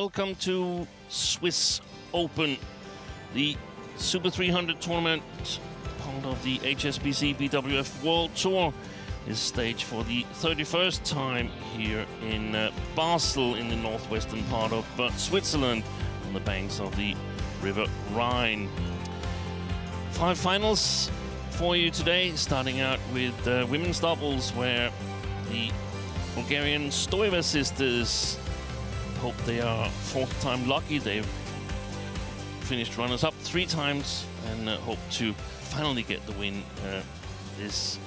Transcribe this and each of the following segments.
welcome to Swiss Open, the Super 300 tournament, part of the HSBC BWF World Tour, is staged for the 31st time here in Basel in the northwestern part of Switzerland on the banks of the River Rhine. 5 finals for you today, starting out with women's doubles, where the Bulgarian Stoeva sisters hope they are 4th time lucky. They've finished runners-up 3 times and hope to finally get the win this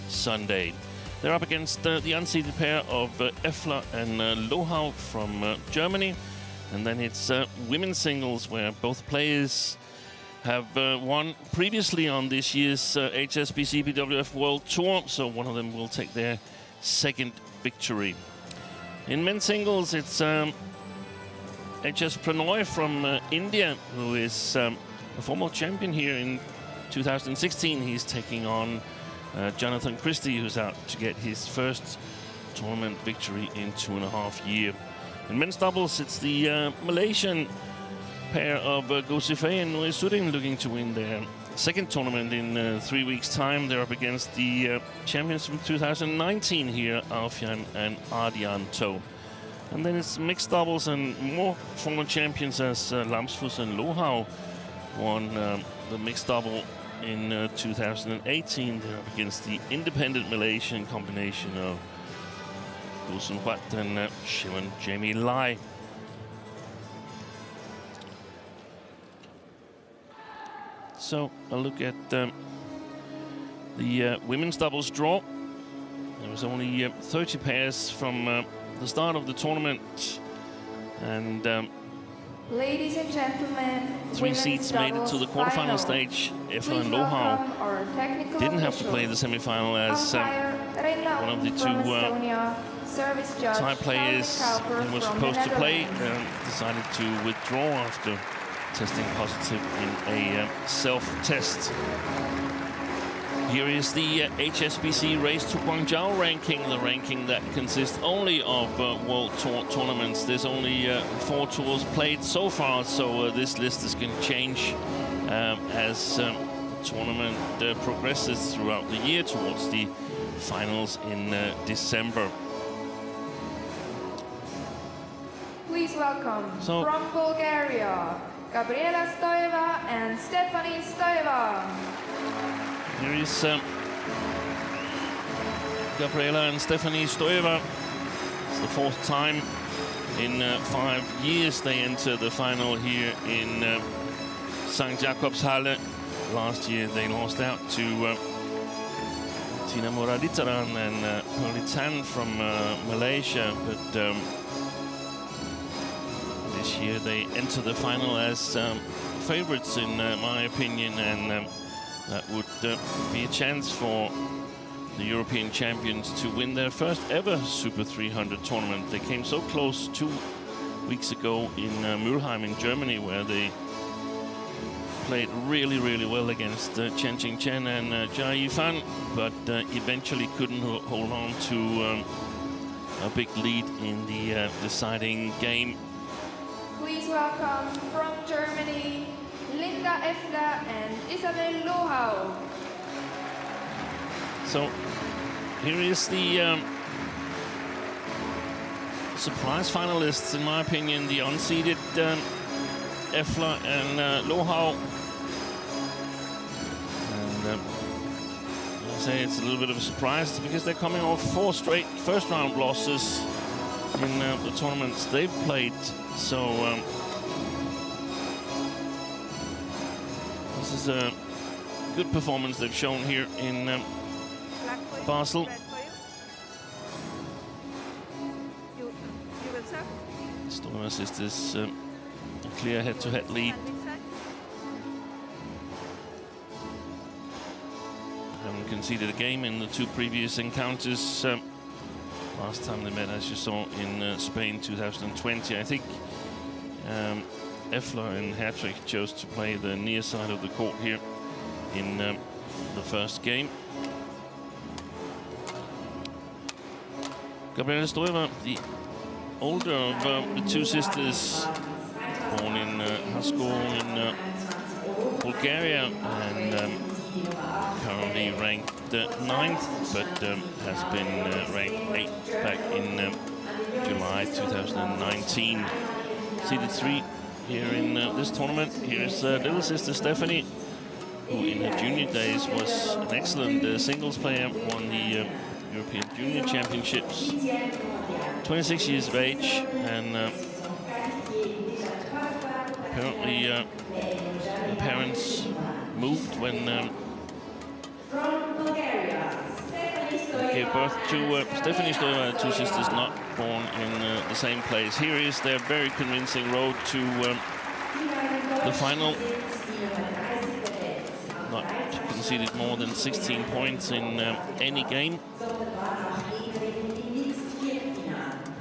Sunday. They're up against the unseeded pair of Efler and Lohau from Germany. And then it's women's singles, where both players have won previously on this year's HSBC BWF World Tour, so one of them will take their 2nd victory. In men's singles, it's HS Pranoy from India, who is a former champion here in 2016. He's taking on Jonathan Christie, who's out to get his first tournament victory in 2.5 years. In men's doubles, it's the Malaysian pair of Gosifei and Sudirman looking to win their 2nd tournament in 3 weeks' time. They're up against the champions from 2019 here, Alfian and Ardianto. And then it's mixed doubles, and more former champions as Lamsfuss and Lohau won the mixed double in 2018. They're up against the independent Malaysian combination of Gulsun Huat and Shimon Jamie Lai. So a look at the women's doubles draw. There was only 30 pairs from the start of the tournament, and ladies and gentlemen, 3 seeds made it to the quarterfinal stage. Efler and Lohau didn't have to play the semifinal, as one of the 2 tie players who was supposed to play decided to withdraw after testing positive in a self-test. Here is the HSBC Race to Guangzhou ranking, the ranking that consists only of World Tour tournaments. There's only 4 tours played so far, so this list is going to change as the tournament progresses throughout the year towards the finals in December. Please welcome from Bulgaria, Gabriela Stoeva and Stephanie Stoeva. Here is Gabriela and Stephanie Stoeva. It's the 4th time in 5 years they enter the final here in St. Jakobshalle. Last year they lost out to Tina Muraditaran and Politan from Malaysia, but this year they enter the final as favorites, in my opinion, and that would be a chance for the European champions to win their first ever Super 300 tournament. They came so close 2 weeks ago in Mülheim in Germany, where they played really, really well against Chen Qingchen and Jia Yifan, but eventually couldn't hold on to a big lead in the deciding game. Please welcome from Germany, Linda Efler and Isabel Lohau. So here is the surprise finalists, in my opinion, the unseeded Efler and Lohau. And I'll say it's a little bit of a surprise because they're coming off 4 straight first-round losses in the tournaments they've played. So this is a good performance they've shown here in Basel. Stoeva sisters a clear head-to-head lead. Haven't conceded a game in the 2 previous encounters. Last time they met, as you saw, in Spain 2020. I think Efler and Hertrich chose to play the near side of the court here in the first game. Gabriela Stoeva, the older of the two sisters, born in Haskol in Bulgaria, and currently ranked 9th, but has been ranked 8th back in July 2019. Seeded 3 here in this tournament. Here's little sister Stephanie, who in her junior days was an excellent singles player, won the European Junior Championships. 26 years of age, and apparently her parents moved when they gave birth to Stephanie Stoeva, two sisters not born in the same place. Here is their very convincing road to the final. Not conceded more than 16 points in any game.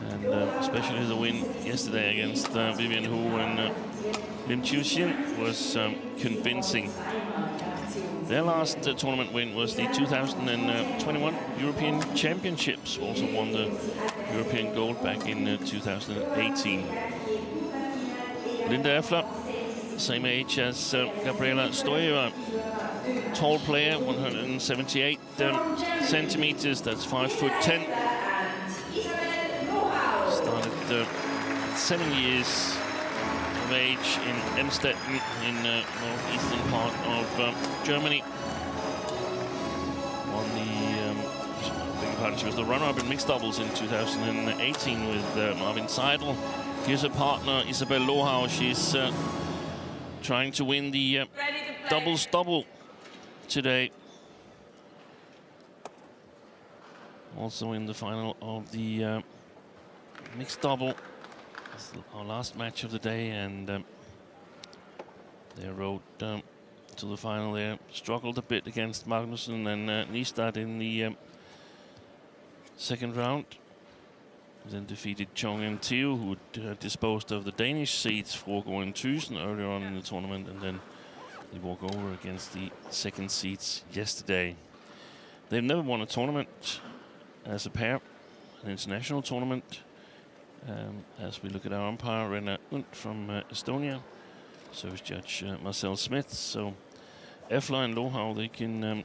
And especially the win yesterday against Vivian Hu and Lim Chiu-Shin was convincing. Their last tournament win was the 2021 European Championships. Also won the European gold back in 2018. Linda Efler, same age as Gabriela Stoeva. Tall player, 178 centimeters, that's 5'10". Started 7 years of age in Emstetten in northeastern part of Germany. Won the, she was the runner-up in mixed doubles in 2018 with Marvin Seidel. Here's her partner, Isabel Lohau. She's trying to win the doubles double today. Also in the final of the mixed double. It's our last match of the day, and they rode to the final there. Struggled a bit against Magnussen and Nystad in the second round. Then defeated Chong and Theo, who disposed of the Danish seeds Frogo and Thyssen earlier on in the tournament, and then they walk over against the second seeds yesterday. They've never won a tournament as a pair, an international tournament. As we look at our umpire, Rena Unt from Estonia, service judge Marcel Smith. So Efler and Lohau, they can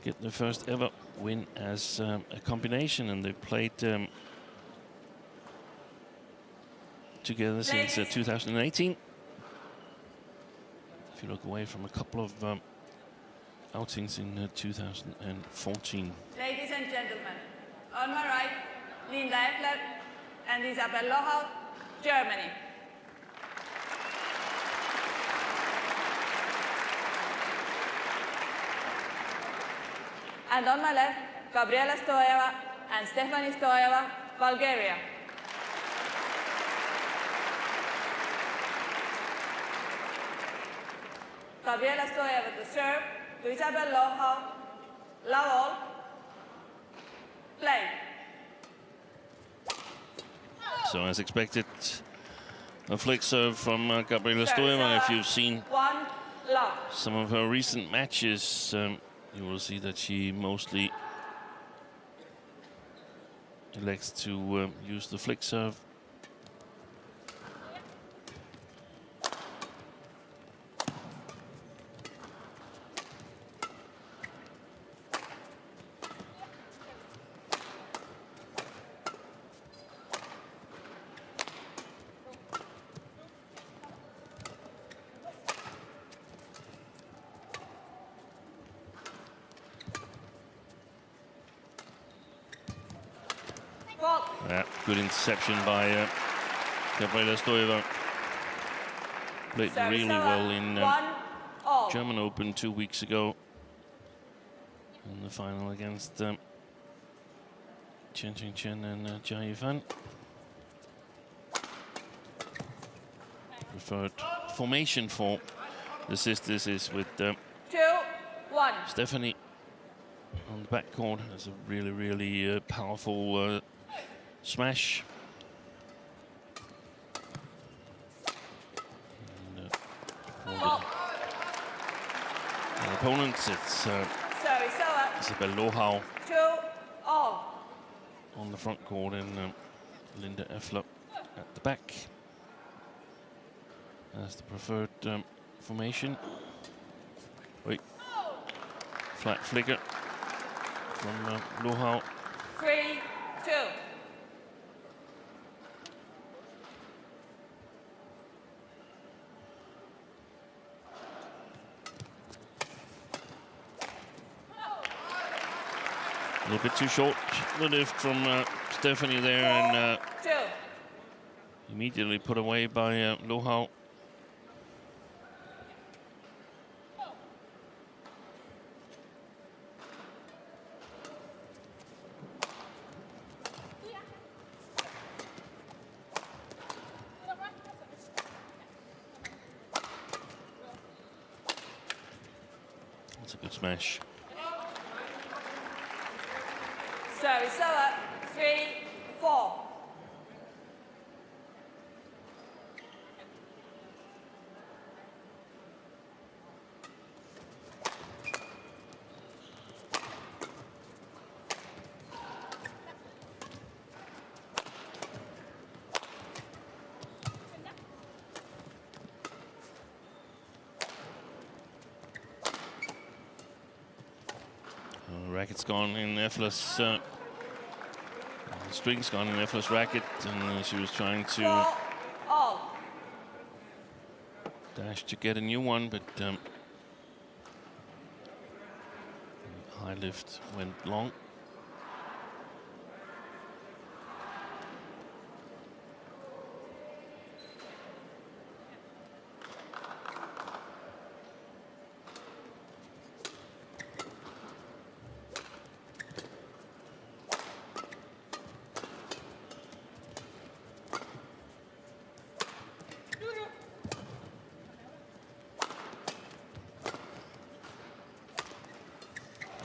get their first ever win as a combination, and they've played together since 2018. If you look away from a couple of outings in 2014. Ladies and gentlemen, on my right, Linda Efler and Isabel Lohau, Germany. And on my left, Gabriela Stoeva and Stephanie Stoeva, Bulgaria. Gabriela Stoeva to serve, to Isabel Lohau, love all, play. So as expected, a flick serve from Gabriela Stoeva. If you've seen some of her recent matches, you will see that she mostly elects to use the flick serve. Good interception by Gabriela Stoeva. Played really well in German Open 2 weeks ago in the final against Chen Qingchen and Jia Yifan. Preferred formation for the sisters is with 2-1. Stephanie on the backcourt. Has a really powerful smash. And, our opponents, it's Isabel Lohau. 2-all. on the front court, and Linda Efler at the back as the preferred formation. Wait, flat flicker from Lohau. 3-2. A little bit too short, the lift from Stephanie there, and immediately put away by Lohau. That's a good smash. Service over, 3-4. Racket's gone in Efler's. String's gone in Efler's racket, and she was trying to dash to get a new one, but high lift went long.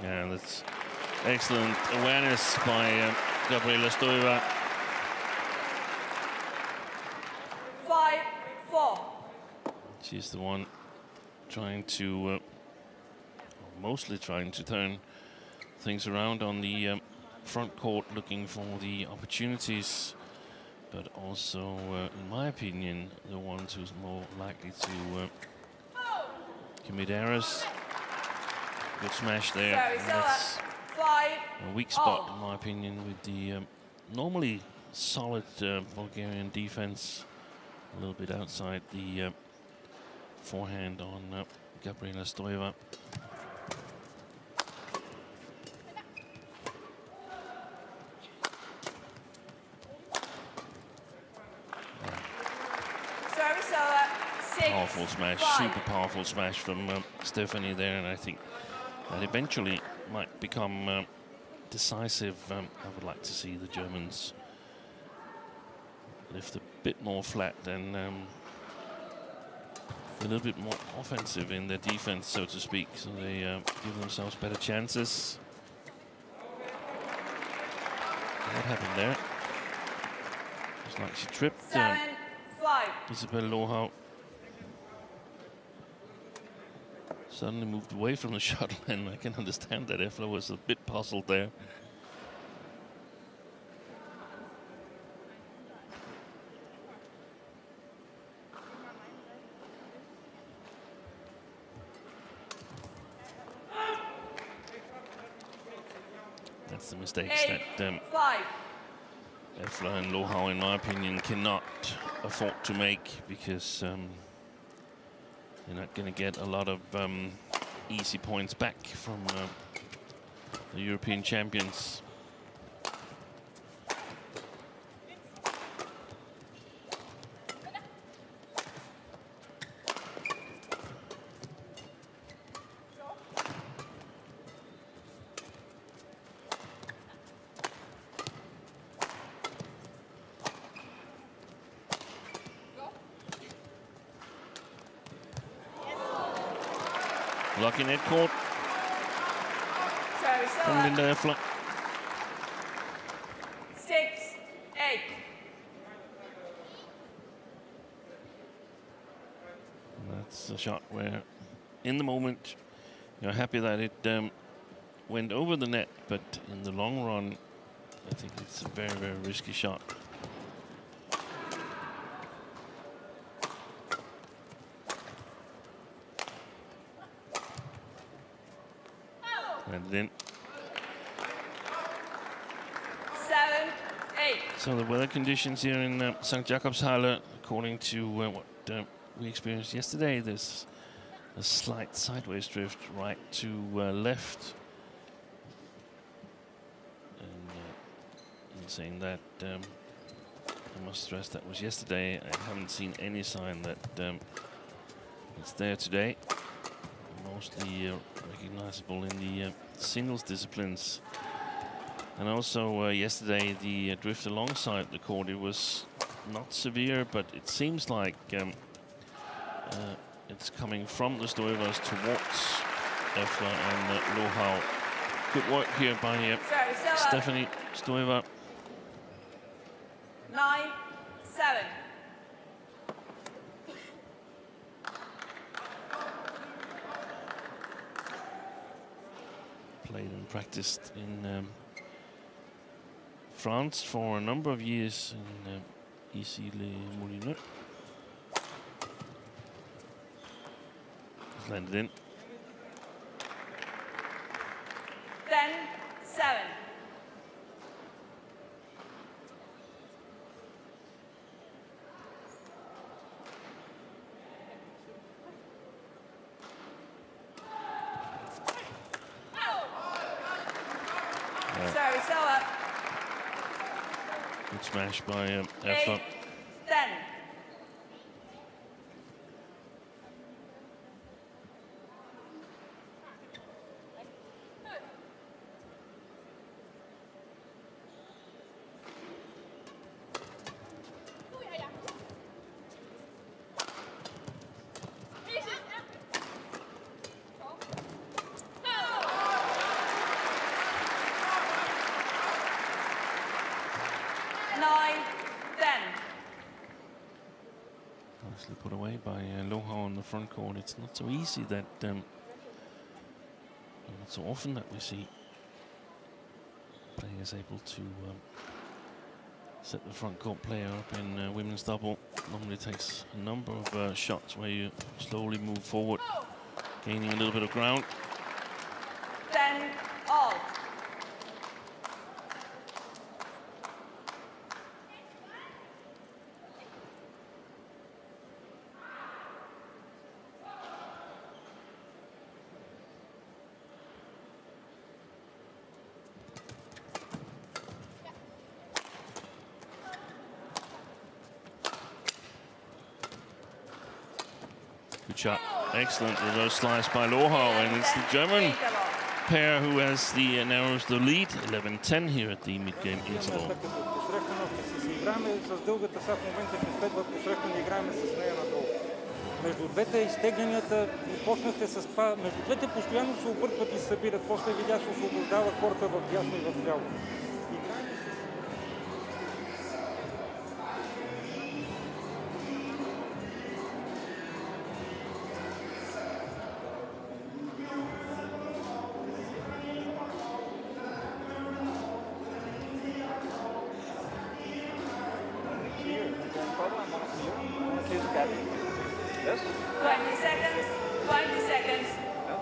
Yeah, that's excellent awareness by Gabriela Stoeva. 5-4. She's the one trying to, mostly trying to turn things around on the front court, looking for the opportunities, but also, in my opinion, the ones who's more likely to commit errors. Good smash there. That's a weak spot, in my opinion, with the normally solid Bulgarian defense. A little bit outside the forehand on Gabriela Stoeva. Powerful smash, super powerful smash from Stephanie there, and I think that eventually might become decisive. I would like to see the Germans lift a bit more flat and a little bit more offensive in their defense, so to speak, so they give themselves better chances. What happened there? It's like she tripped Isabel Lohau. Suddenly moved away from the shuttle, and I can understand that Efler was a bit puzzled there. That's the mistakes that Efler and Lohau, in my opinion, cannot afford to make, because they're not going to get a lot of easy points back from the European champions. Lucky net court from Linda Efler. 6-8. That's a shot where, in the moment, you're happy that it went over the net, but in the long run, I think it's a very, very risky shot. And then. 7-8. So the weather conditions here in St. Jakobshalle, according to what we experienced yesterday, there's a slight sideways drift right to left. And in saying that, I must stress that was yesterday. I haven't seen any sign that it's there today. Mostly recognizable in the singles disciplines. And also yesterday, the drift alongside the court, it was not severe, but it seems like it's coming from the Stoevas towards Efler and Lohau. Good work here by Stephanie Stoeva. 9-7. Played and practiced in France for a number of years in Issy-les-Moulineaux. Landed in. 10-7. Good smash by Efler. 8-10. Nicely put away by Lohau on the front court. It's not so easy that, not so often that we see players able to set the front court player up in women's double. Normally takes a number of shots where you slowly move forward, gaining a little bit of ground. 10-all. Good shot. Excellent reverse slice by Lohau, and it's the German pair who has the narrows the lead, 11-10 here at the mid-game interval. Между двете изтеглянията почнахте с това, между двете постоянно се объркват и събират, после видя се освобождава корта в дясно и в ляво. Yes? 20 seconds. 20 seconds. Yeah.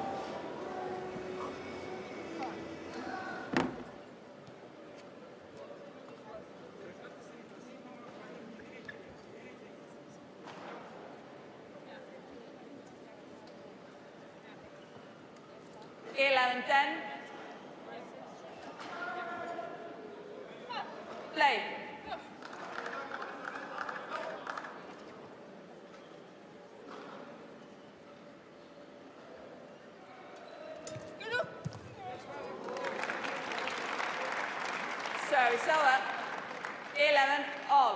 11-10. Play. So up. 11-all.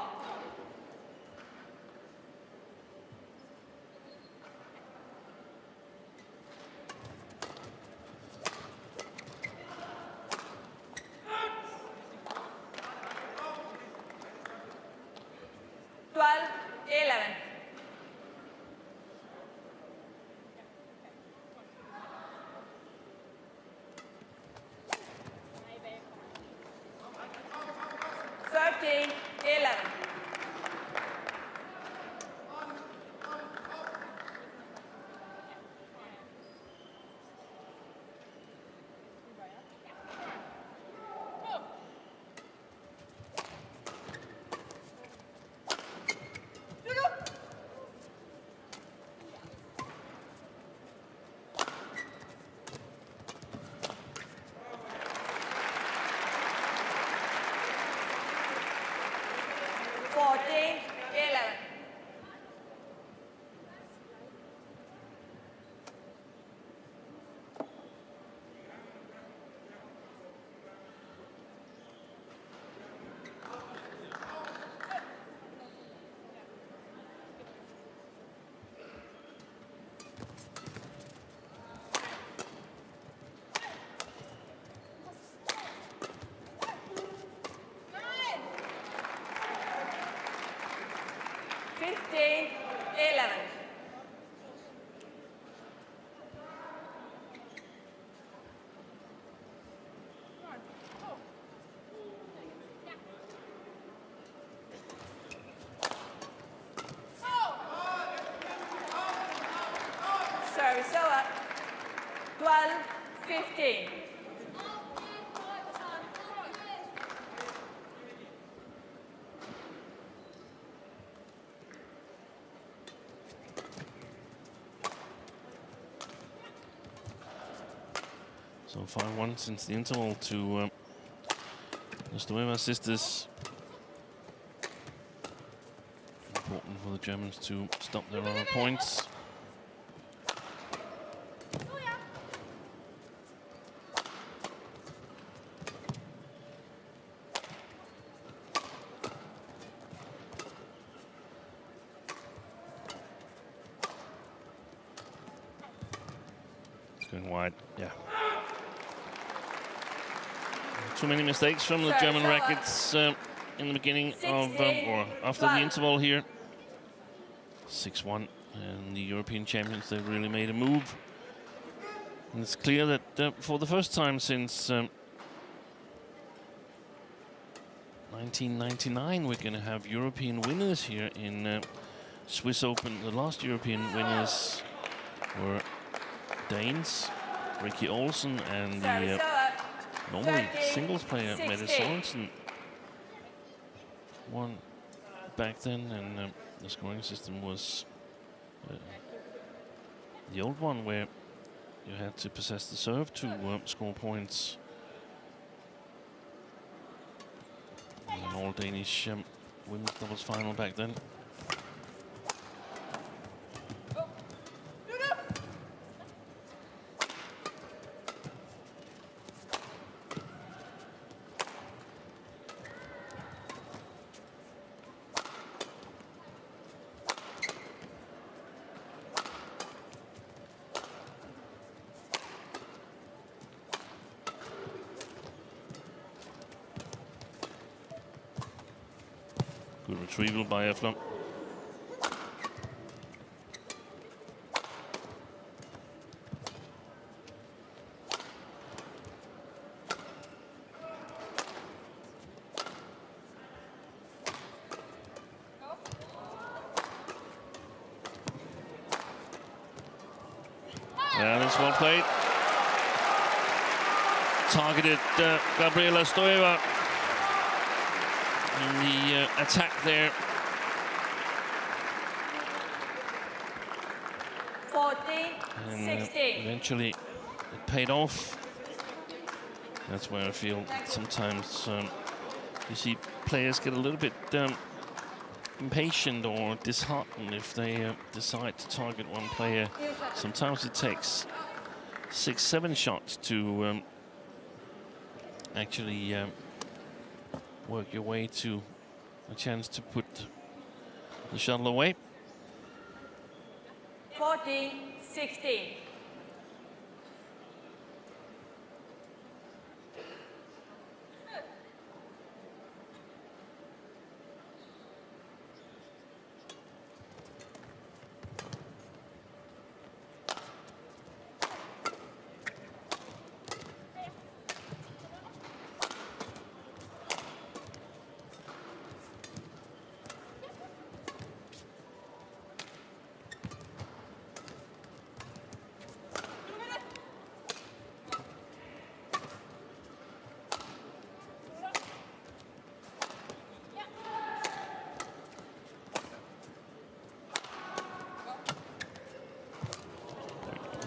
11. Service over. 12-15. So 5-1 since the interval to the Stoeva sisters. Important for the Germans to stop their other points. It's going wide, yeah. Too many mistakes from the German rackets in the beginning of, or after the interval here. 6-1, and the European champions, they really made a move. And it's clear that for the first time since 1999, we're going to have European winners here in Swiss Open. The last European winners were Danes, Ricky Olsen, and the normally singles player Mette Sorensen won back then, and the scoring system was the old one where you had to possess the serve to score points. An all-Danish women's doubles final back then. Good retrieval by Efler. Yeah, that's well played. Targeted Gabriela Stoeva in the attack there. 14-16. Eventually it paid off. That's where I feel sometimes you see players get a little bit impatient or disheartened if they decide to target one player. Sometimes it takes 6-7 shots to actually work your way to a chance to put the shuttle away. 14-16.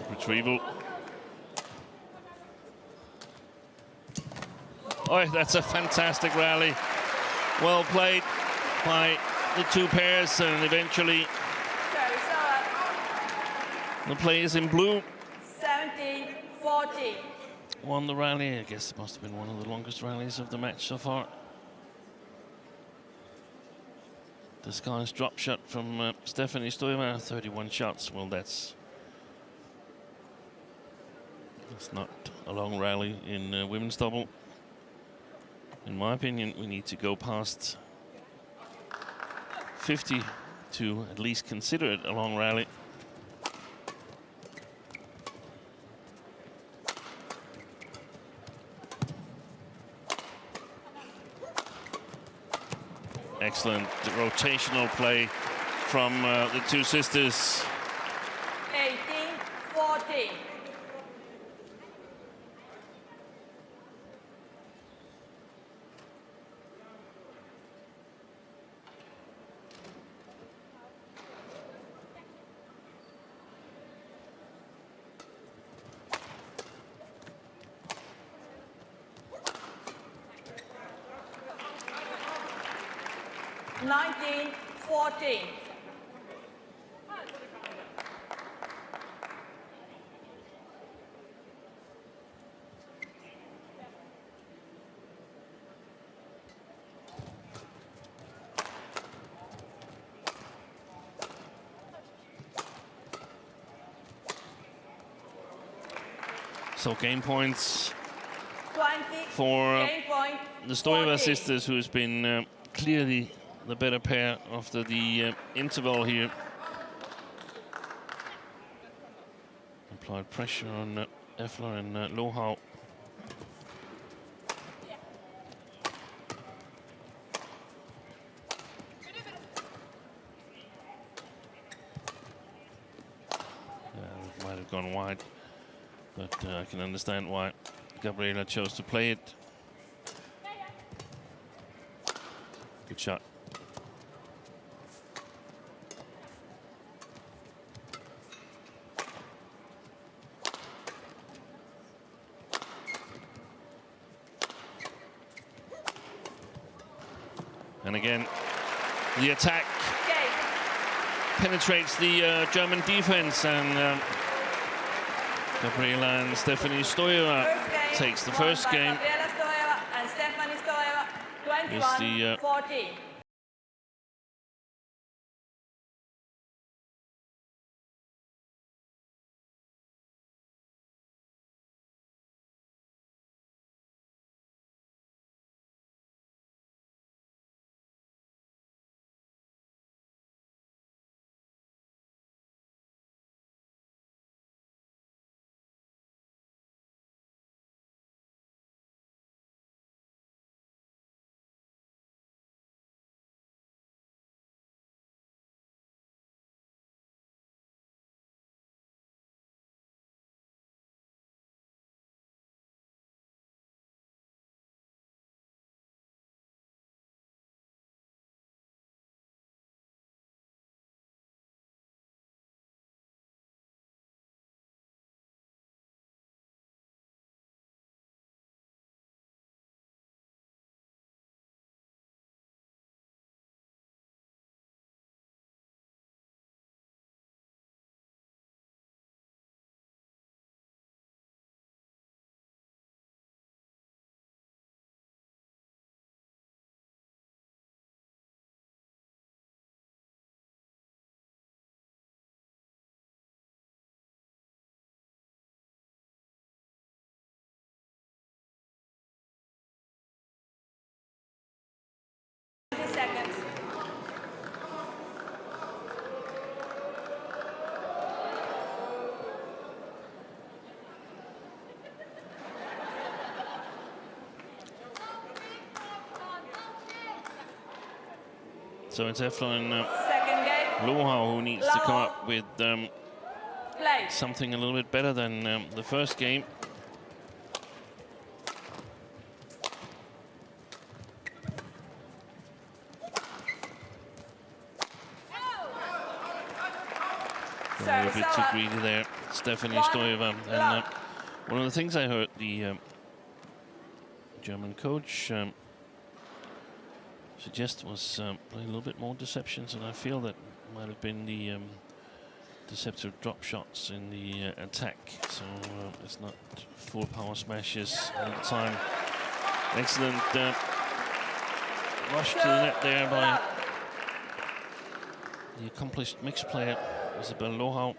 Retrieval. Oh, that's a fantastic rally. Well played by the two pairs, and eventually the players in blue 17-14. won the rally. I guess it must have been one of the longest rallies of the match so far. Disguised drop shot from Stephanie Stoeva, 31 shots. Well, that's not a long rally in women's double. In my opinion, we need to go past 50 to at least consider it a long rally. Excellent rotational play from the two sisters. 18-14. So game points 20 for game point, the Stoeva 40. sisters, who has been clearly the better pair after the interval here. Applied pressure on Efler and Lohau. Might have gone wide, but I can understand why Gabriela chose to play it. Good shot. And again, the attack penetrates the German defense, and Gabriela and Stephanie Stoeva takes the first game. Here's the 14. Seconds. So it's Efler and Lohau who needs to come up with something a little bit better than the first game. A bit too greedy there, Stephanie Stoeva. And one of the things I heard the German coach suggest was a little bit more deceptions, and I feel that might have been the deceptive drop shots in the attack. So it's not full power smashes all the time. Excellent rush to the net there by the accomplished mixed player Isabel Lohau.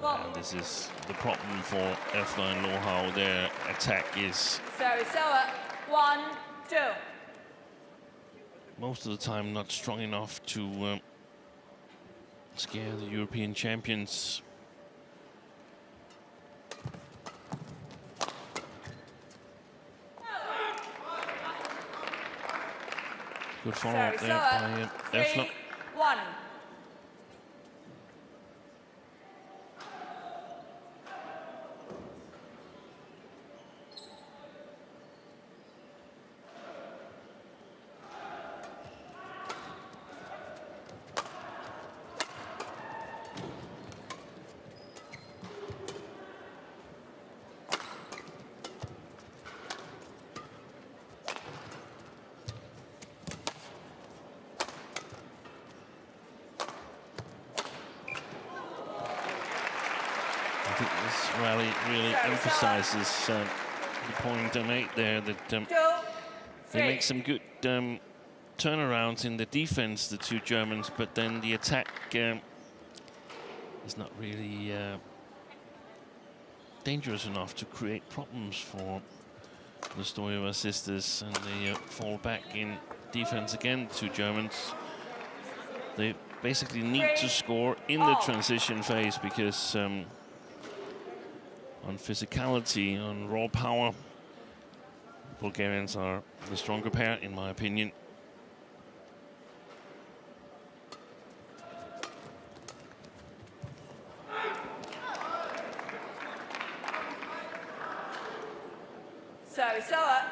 And this is the problem for Efler and Lohau. Their attack is Service over. 1-2. most of the time not strong enough to scare the European champions. Good follow-up there by Efler. 3-1. I think this rally really emphasizes the point I made there, that they make some good turnarounds in the defense, the two Germans, but then the attack is not really dangerous enough to create problems for the Stoeva sisters, and they fall back in defense again, two Germans. They basically need to score in the transition phase because on physicality, on raw power, Bulgarians are the stronger pair, in my opinion. Service over.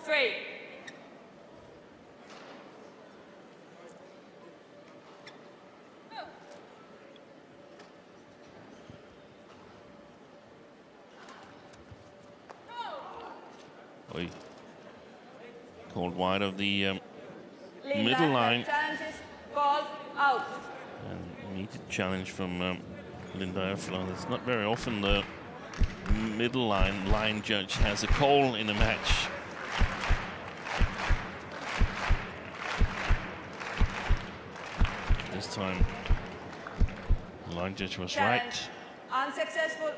4-3. Called wide of the middle line. Challenges called out. And a needed challenge from Linda Efler. It's not very often the middle line judge has a call in a match. This time, the line judge was right. Unsuccessful.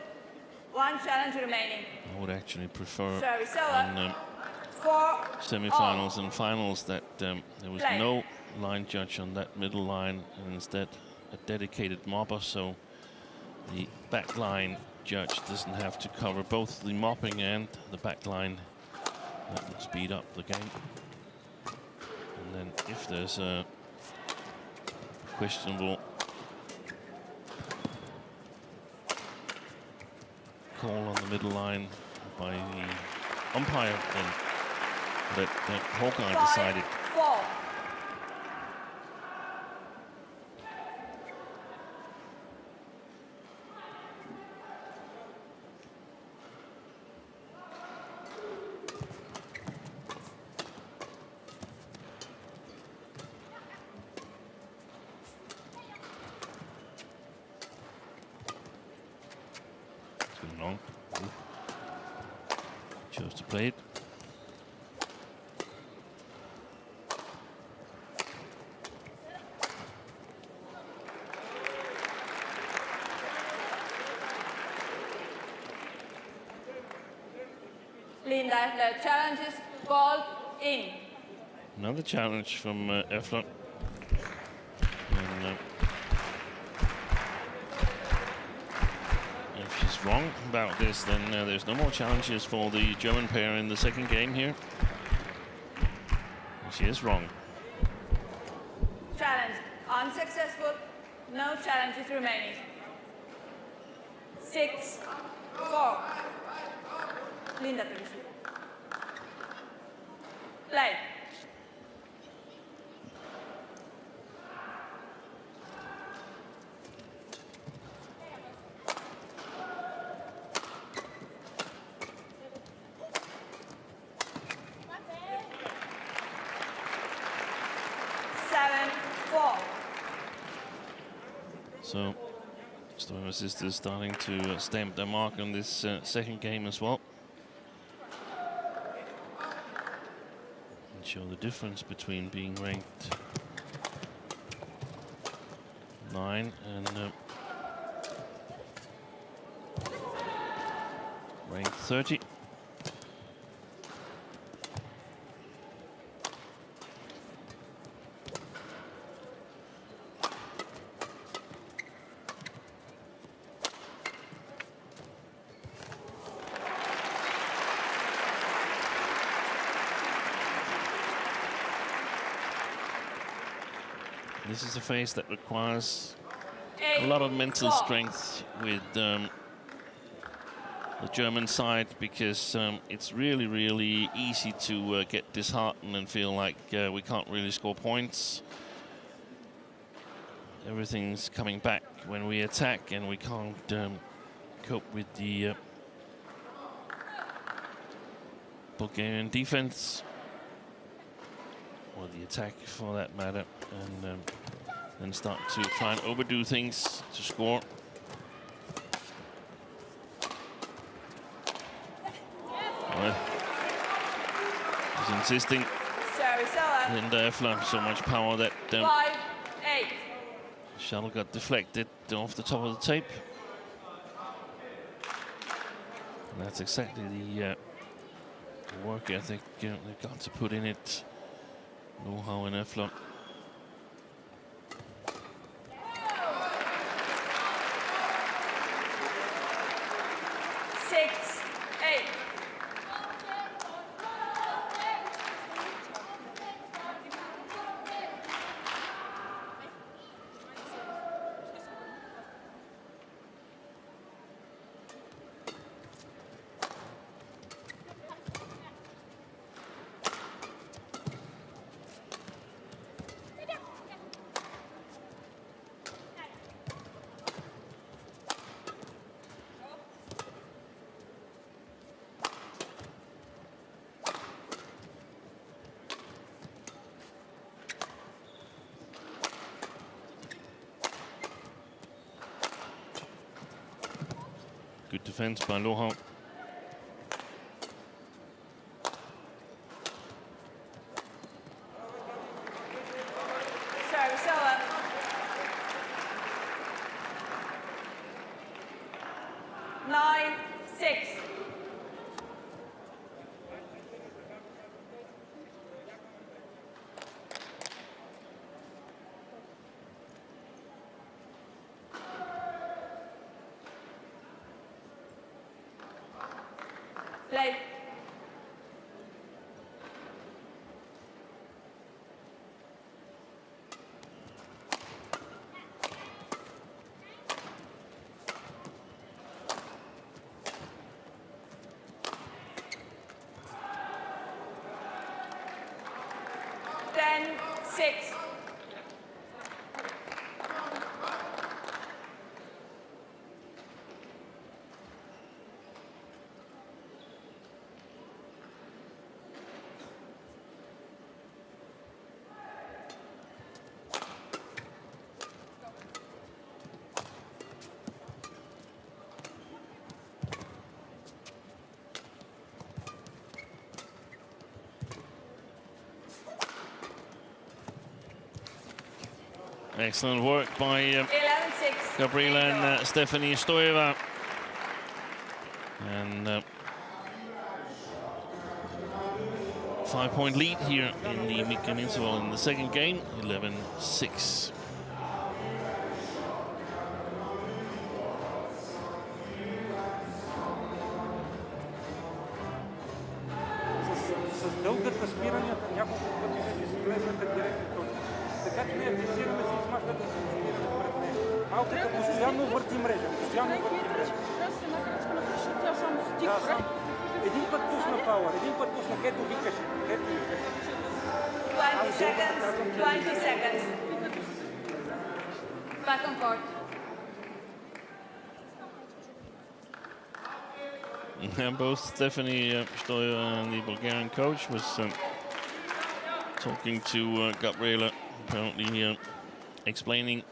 One challenge remaining. I would actually prefer Service over. on 4-4. semi-finals and finals that there was no line judge on that middle line, and instead a dedicated mopper, so the back line judge doesn't have to cover both the mopping and the back line. That would speed up the game. And then if there's a questionable call on the middle line by the umpire, then that Hawkeye decided. 5-4. Too long. Chose to play it. Linda Efler challenges called in. Another challenge from Efler. And, if she's wrong about this, then there's no more challenges for the German pair in the second game here. And she is wrong. Challenge unsuccessful. No challenges remaining. 6-4. Linda, please. Play. So, Stoeva sisters starting to stamp their mark on this second game as well. And show the difference between being ranked 9 and 30. This is a phase that requires a lot of mental strength with the German side, because it's really easy to get disheartened and feel like we can't really score points. Everything's coming back when we attack, and we can't cope with the Bulgarian defense, or the attack for that matter, and then start to try and overdo things to score. Well, he's insisting. Linda Efler, so much power that 5-8. shuttle got deflected off the top of the tape. And that's exactly the work ethic they've got to put in it. Lohau and Efler. Good defense by Lohau. Service over. Nine, 6. Play. Ten, 6. Excellent work by 11-6. Gabriela and Stephanie Stoeva. And 5-point lead here in the mid-game interval in the second game, 11-6. С дългата спиранията няколко пъти вече си влезнаха директно. Така че ние фиксираме си измахната спиране пред нея. Малко като постоянно върти мрежа. Постоянно върти мрежа. Един път пусна пауър, един път пусна, където викаше. 20 seconds. 20 seconds. Back on court. And both Stephanie Stoeva and the Bulgarian coach was talking to Gabriela, apparently explaining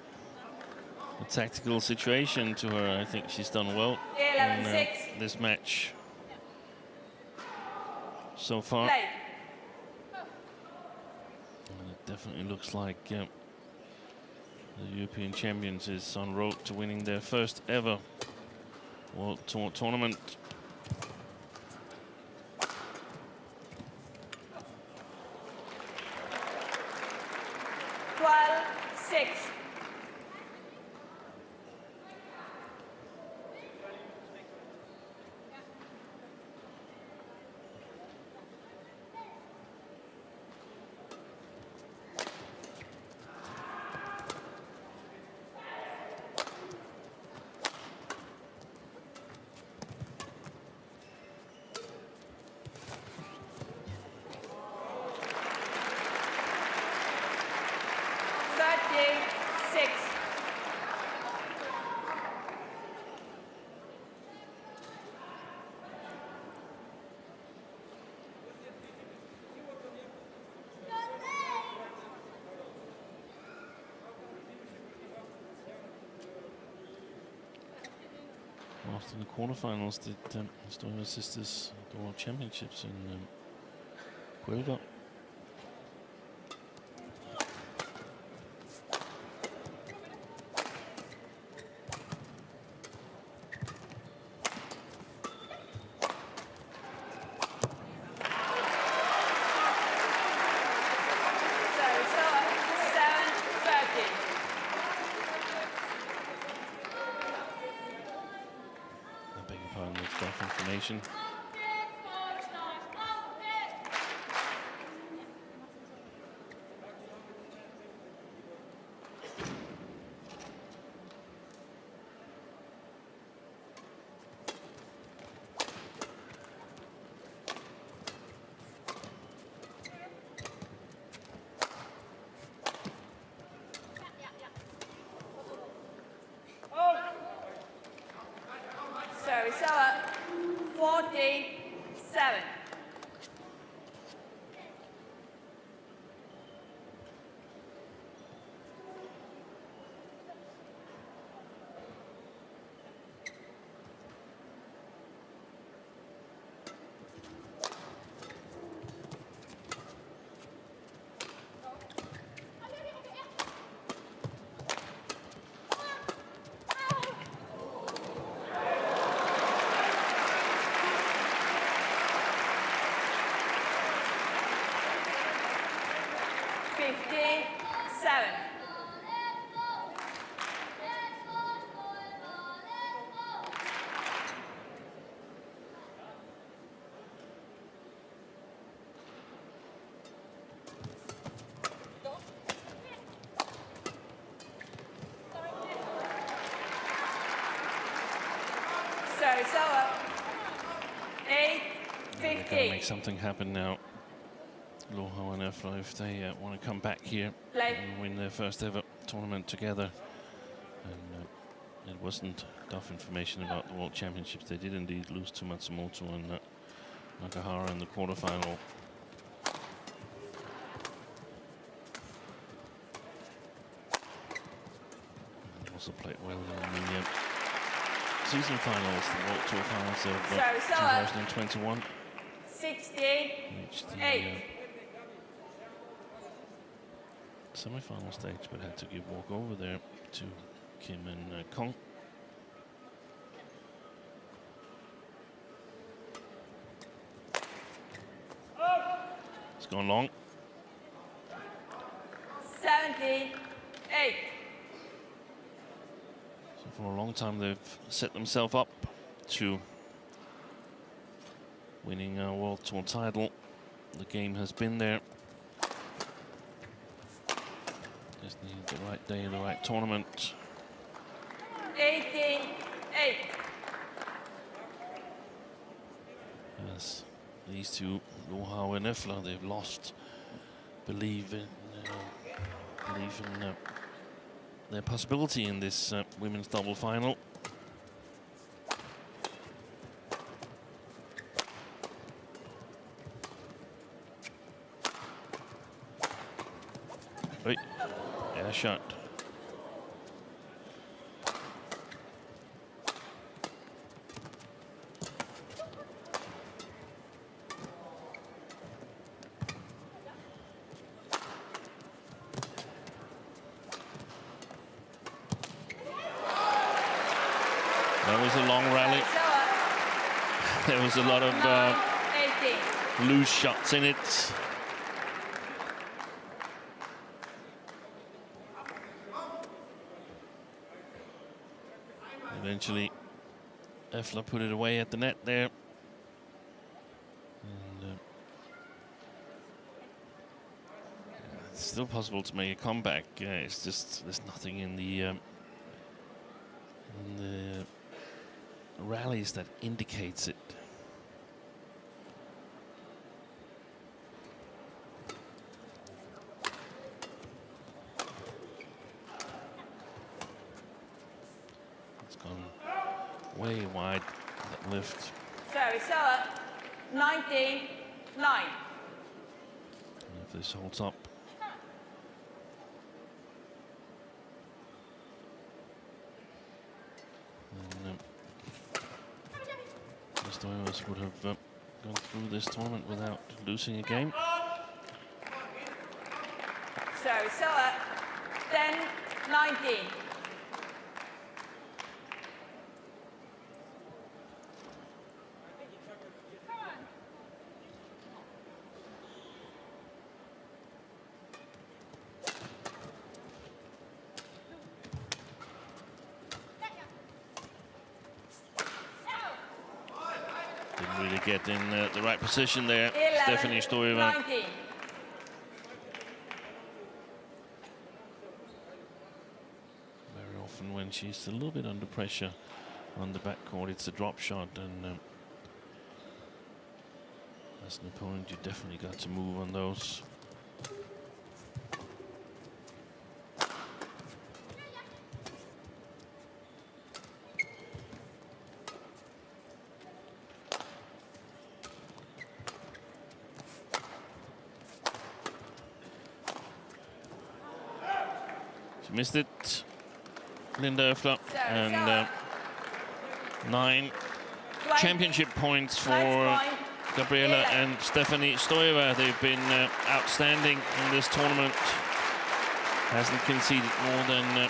the tactical situation to her. I think she's done well in this match so far. And it definitely looks like the European champions is on road to winning their first ever World Tour tournament. 6. After the quarterfinals, the Stoeva sisters at the World Championships in Puebla. Information. Service over. 47. Service over. 8-15. They've got to make something happen now. Lohau and Efler, if they want to come back here and win their first ever tournament together. And it wasn't enough information about the World Championships. They did indeed lose to Matsumoto and Nakahara in the quarterfinal. And also played well in the season finals, the World Tour finals of 2021. 16-8. Semi-final stage, but had to give walk over there to Kim and Kong. It's gone long. 17-8. So for a long time they've set themselves up to winning a World Tour title. The game has been there. Just need the right day, the right tournament. 18-8. Yes, these two, Lohau and Efler, they've lost belief in their possibility in this women's double final. Wait, yeah, shot. That was a long rally. There was a lot of loose shots in it. Eventually, Efler put it away at the net there. And, it's still possible to make a comeback. It's just there's nothing in the rallies that indicates it. It's gone way wide, that lift. Service over, 19-9. If this holds up. And the Stoevas would have gone through this tournament without losing a game. Service over, 10-19. Didn't really get in the right position there, Stephanie Stoeva. 19. Very often when she's a little bit under pressure on the backcourt, it's a drop shot, and as an opponent, you definitely got to move on those. She missed it, Linda Efler, and 9 championship points for Gabriela and Stephanie Stoeva. They've been outstanding in this tournament. Hasn't conceded more than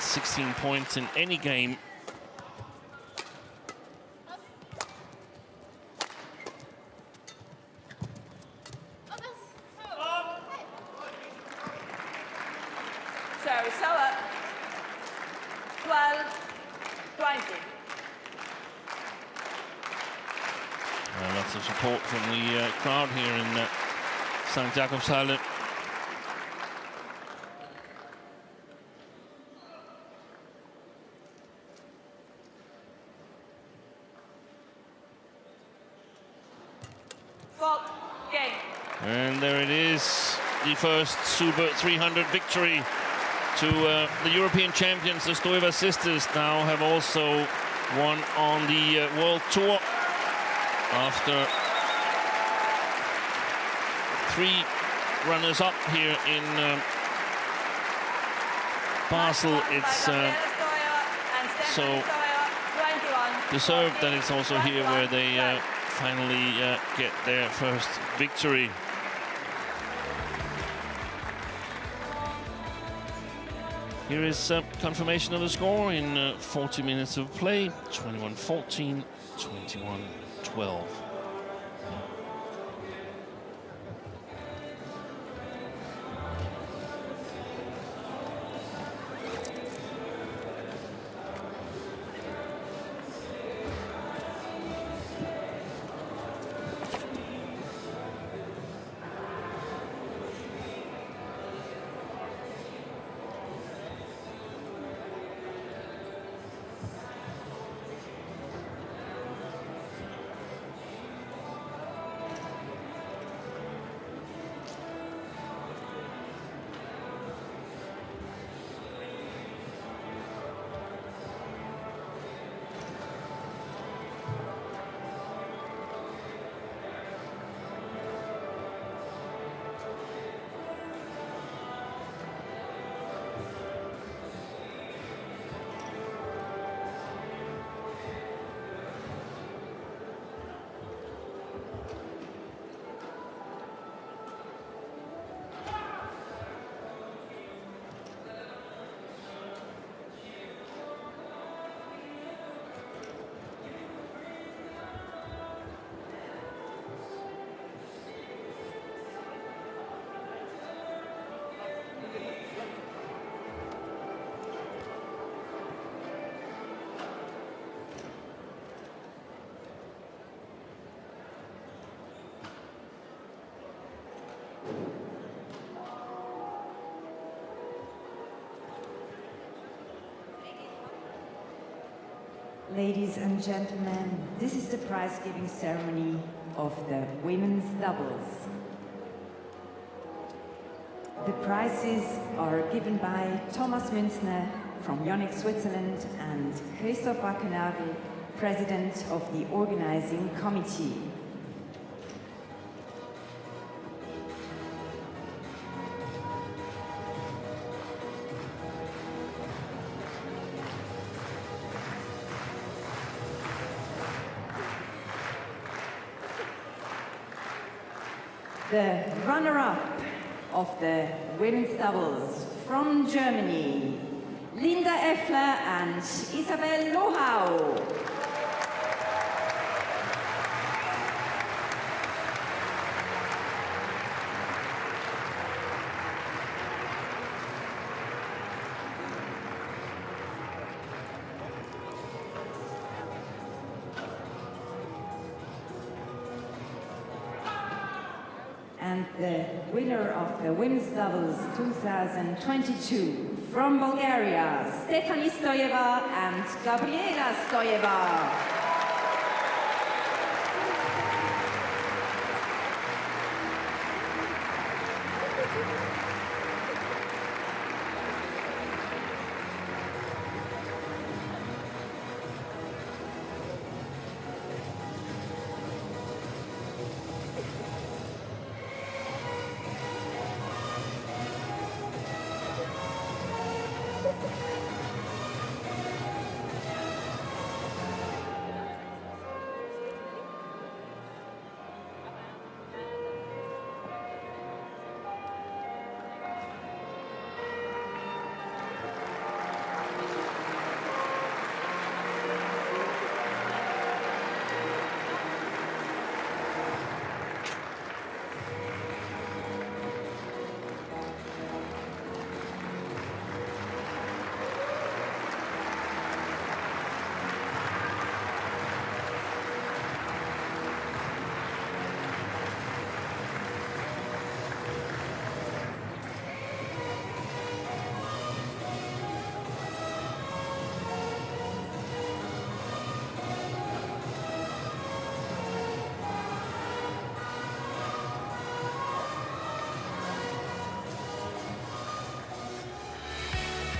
16 points in any game. Service over, 12-20. Lots of support from the crowd here in St. Jakobshalle. Game. And there it is, the first Super 300 victory to the European champions. The Stoeva sisters now have also won on the World Tour after 3 runners-up here in Basel. It's so deserved that it's also here where they finally get their first victory. Here is confirmation of the score in 40 minutes of play. 21-14, 21-12. Ladies and gentlemen, this is the prize-giving ceremony of the women's doubles. The prizes are given by Thomas Münzner from YONEX Switzerland and Christoph Wackenagel, President of the Organizing Committee. The runner-up of the women's doubles from Germany, Linda Efler and Isabel Lohau. And the winner of the women's doubles 2022 from Bulgaria, Stefani Stoeva and Gabriela Stoeva.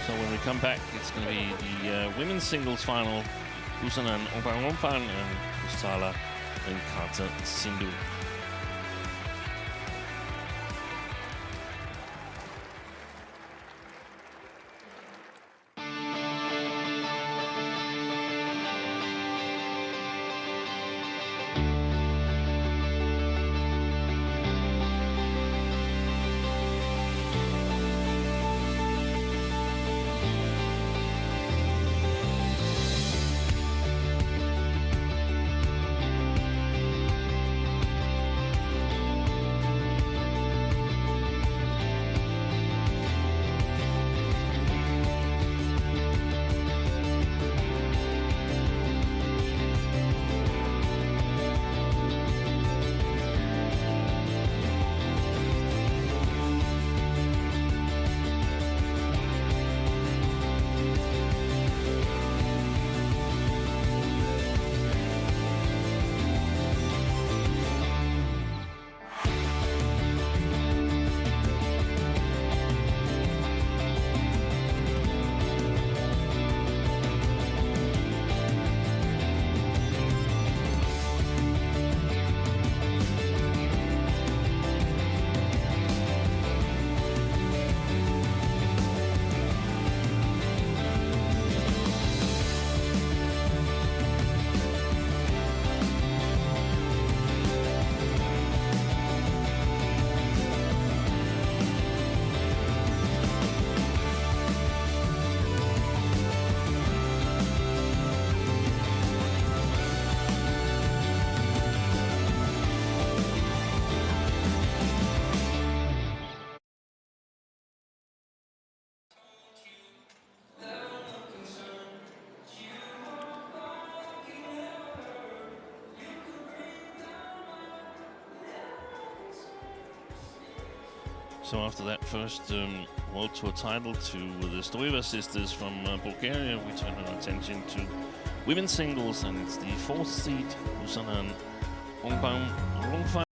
So when we come back, it's going to be the women's singles final. Busanan Obangrompan and Kusala and Kata Sindhu. So after that first World Tour title to the Stoeva sisters from Bulgaria, we turn our attention to women's singles, and it's the fourth seed, Susanne Ongbaum.